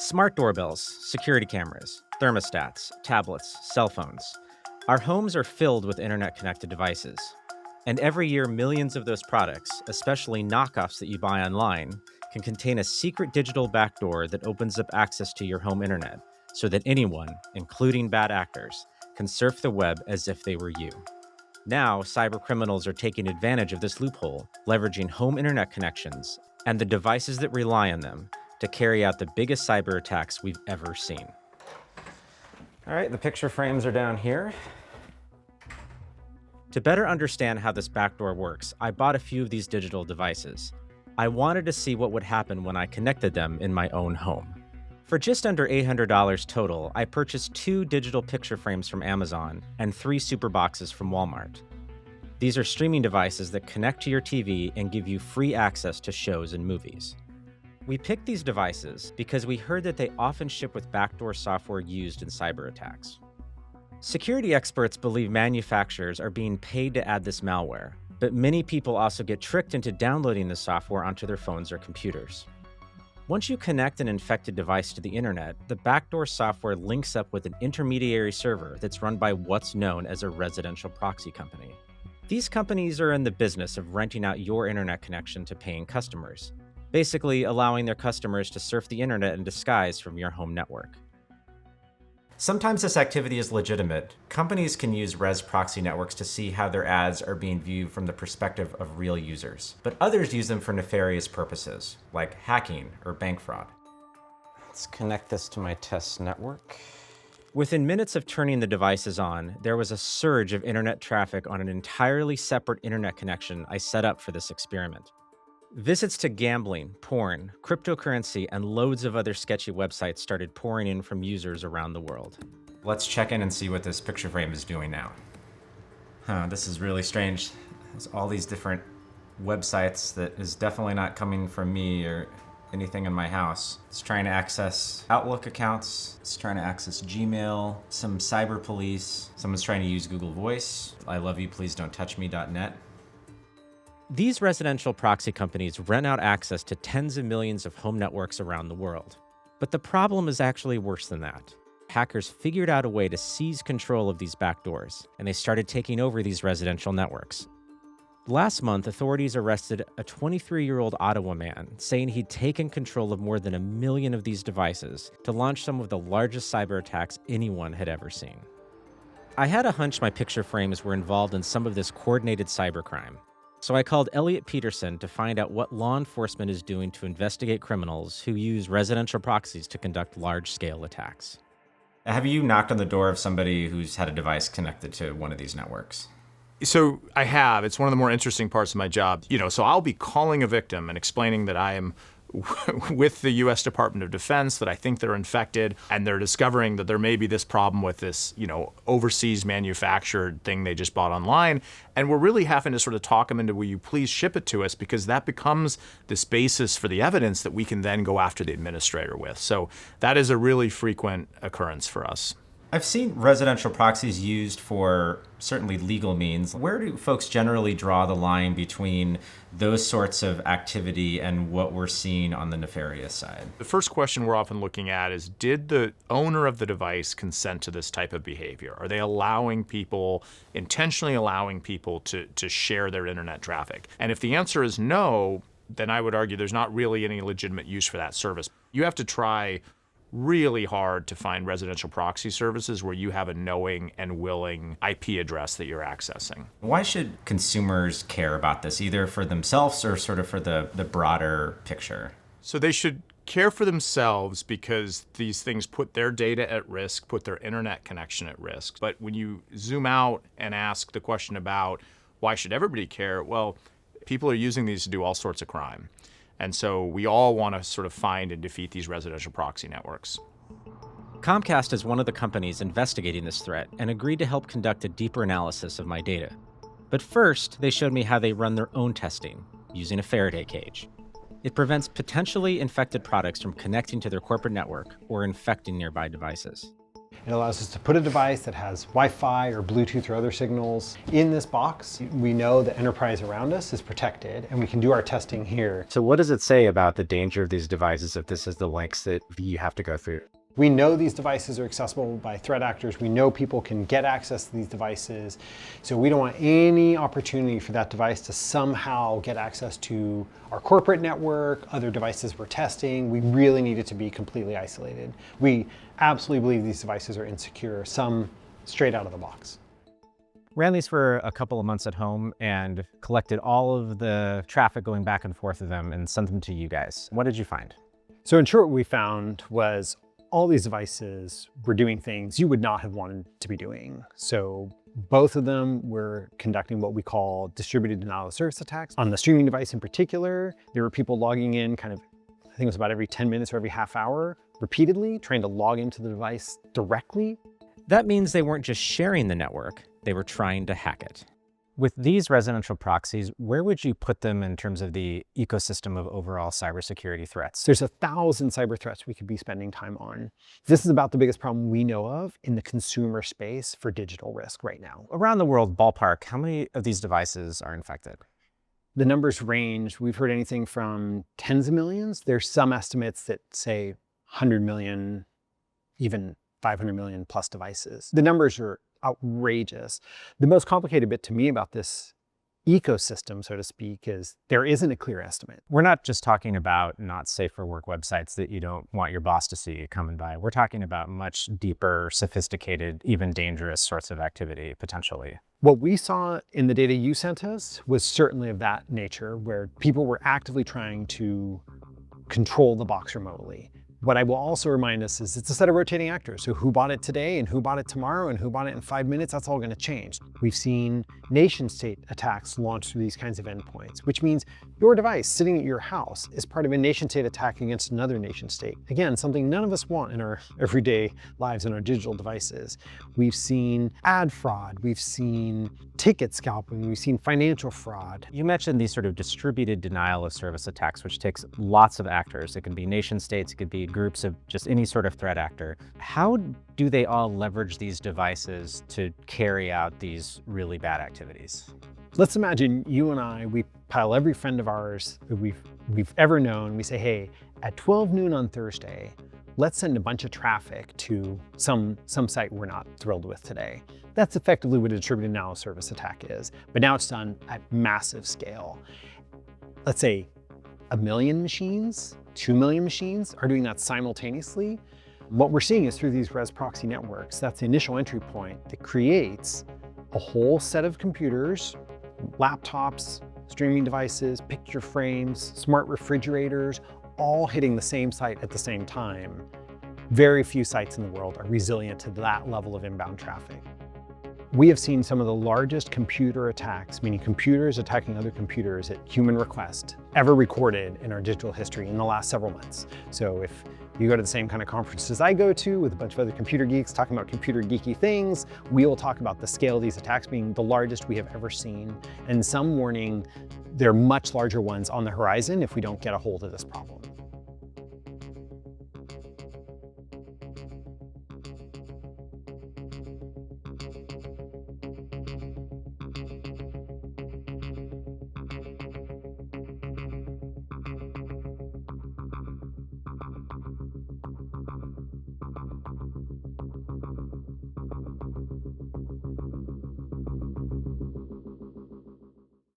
Smart doorbells, security cameras, thermostats, tablets, cell phones. Our homes are filled with internet-connected devices. And every year, millions of those products, especially knockoffs that you buy online, can contain a secret digital backdoor that opens up access to your home internet so that anyone, including bad actors, can surf the web as if they were you. Now, cybercriminals are taking advantage of this loophole, leveraging home internet connections and the devices that rely on them to carry out the biggest cyber attacks we've ever seen. All right, the picture frames are down here. To better understand how this backdoor works, I bought a few of these digital devices. I wanted to see what would happen when I connected them in my own home. For just under $800 total, I purchased 2 digital picture frames from Amazon and 3 super boxes from Walmart. These are streaming devices that connect to your TV and give you free access to shows and movies. We picked these devices because we heard that they often ship with backdoor software used in cyber attacks. Security experts believe manufacturers are being paid to add this malware, but many people also get tricked into downloading the software onto their phones or computers. Once you connect an infected device to the internet, the backdoor software links up with an intermediary server that's run by what's known as a residential proxy company. These companies are in the business of renting out your internet connection to paying customers, basically allowing their customers to surf the internet in disguise from your home network. Sometimes this activity is legitimate. Companies can use res proxy networks to see how their ads are being viewed from the perspective of real users. But others use them for nefarious purposes, like hacking or bank fraud. Let's connect this to my test network. Within minutes of turning the devices on, there was a surge of internet traffic on an entirely separate internet connection I set up for this experiment. Visits to gambling, porn, cryptocurrency, and loads of other sketchy websites started pouring in from users around the world. Let's check in and see what this picture frame is doing now. This is really strange. There's all these different websites that is definitely not coming from me or anything in my house. It's trying to access Outlook accounts. It's trying to access Gmail, some cyber police. Someone's trying to use Google Voice. I love you, please don't touch me.net. These residential proxy companies rent out access to tens of millions of home networks around the world. But the problem is actually worse than that. Hackers figured out a way to seize control of these backdoors, and they started taking over these residential networks. Last month, authorities arrested a 23-year-old Ottawa man, saying he'd taken control of more than 1 million of these devices to launch some of the largest cyber attacks anyone had ever seen. I had a hunch my picture frames were involved in some of this coordinated cybercrime. So I called Elliot Peterson to find out what law enforcement is doing to investigate criminals who use residential proxies to conduct large-scale attacks. Have you knocked on the door of somebody who's had a device connected to one of these networks? So I have. It's one of the more interesting parts of my job. So I'll be calling a victim and explaining that I am with the U.S. Department of Defense, that I think they're infected, and they're discovering that there may be this problem with this, overseas manufactured thing they just bought online. And we're really having to sort of talk them into, will you please ship it to us? Because that becomes this basis for the evidence that we can then go after the administrator with. So that is a really frequent occurrence for us. I've seen residential proxies used for certainly legal means. Where do folks generally draw the line between those sorts of activity and what we're seeing on the nefarious side? The first question we're often looking at is, did the owner of the device consent to this type of behavior? Are they intentionally allowing people to share their internet traffic? And if the answer is no, then I would argue there's not really any legitimate use for that service. You have to try really hard to find residential proxy services where you have a knowing and willing IP address that you're accessing. Why should consumers care about this, either for themselves or sort of for the broader picture? So they should care for themselves because these things put their data at risk, put their internet connection at risk. But when you zoom out and ask the question about why should everybody care, well, people are using these to do all sorts of crime. And so we all want to sort of find and defeat these residential proxy networks. Comcast is one of the companies investigating this threat and agreed to help conduct a deeper analysis of my data. But first, they showed me how they run their own testing using a Faraday cage. It prevents potentially infected products from connecting to their corporate network or infecting nearby devices. It allows us to put a device that has Wi-Fi or Bluetooth or other signals in this box. We know the enterprise around us is protected, and we can do our testing here. So what does it say about the danger of these devices if this is the links that you have to go through? We know these devices are accessible by threat actors. We know people can get access to these devices. So we don't want any opportunity for that device to somehow get access to our corporate network, other devices we're testing. We really need it to be completely isolated. We absolutely believe these devices are insecure, some straight out of the box. Ran these for a couple of months at home and collected all of the traffic going back and forth of them and sent them to you guys. What did you find? So in short, what we found was all these devices were doing things you would not have wanted to be doing. So both of them were conducting what we call distributed denial of service attacks. On the streaming device in particular, there were people logging in I think it was about every 10 minutes or every half hour, repeatedly trying to log into the device directly. That means they weren't just sharing the network, they were trying to hack it. With these residential proxies, where would you put them in terms of the ecosystem of overall cybersecurity threats? There's 1,000 cyber threats we could be spending time on. This is about the biggest problem we know of in the consumer space for digital risk right now. Around the world, ballpark, how many of these devices are infected? The numbers range. We've heard anything from tens of millions. There's some estimates that say 100 million, even 500 million plus devices. The numbers are outrageous. The most complicated bit to me about this ecosystem, so to speak, is there isn't a clear estimate. We're not just talking about not safe for work websites that you don't want your boss to see coming by. We're talking about much deeper, sophisticated, even dangerous sorts of activity, potentially. What we saw in the data you sent us was certainly of that nature, where people were actively trying to control the box remotely. What I will also remind us is it's a set of rotating actors. So who bought it today and who bought it tomorrow and who bought it in 5 minutes, that's all going to change. We've seen nation state attacks launch through these kinds of endpoints, which means your device sitting at your house is part of a nation state attack against another nation state. Again, something none of us want in our everyday lives and our digital devices. We've seen ad fraud, we've seen ticket scalping, we've seen financial fraud. You mentioned these sort of distributed denial of service attacks, which takes lots of actors. It can be nation states, it could be groups of just any sort of threat actor. How do they all leverage these devices to carry out these really bad activities? Let's imagine you and I, we pile every friend of ours that we've ever known. We say, hey, at 12 noon on Thursday, let's send a bunch of traffic to some site we're not thrilled with today. That's effectively what a distributed denial of service attack is, but now it's done at massive scale. Let's say 1 million machines, 2 million machines are doing that simultaneously. What we're seeing is through these res proxy networks, that's the initial entry point that creates a whole set of computers, laptops, streaming devices, picture frames, smart refrigerators, all hitting the same site at the same time. Very few sites in the world are resilient to that level of inbound traffic. We have seen some of the largest computer attacks, meaning computers attacking other computers at human request, ever recorded in our digital history in the last several months. So if you go to the same kind of conferences I go to with a bunch of other computer geeks talking about computer geeky things, we will talk about the scale of these attacks being the largest we have ever seen, and some warning there are much larger ones on the horizon if we don't get a hold of this problem.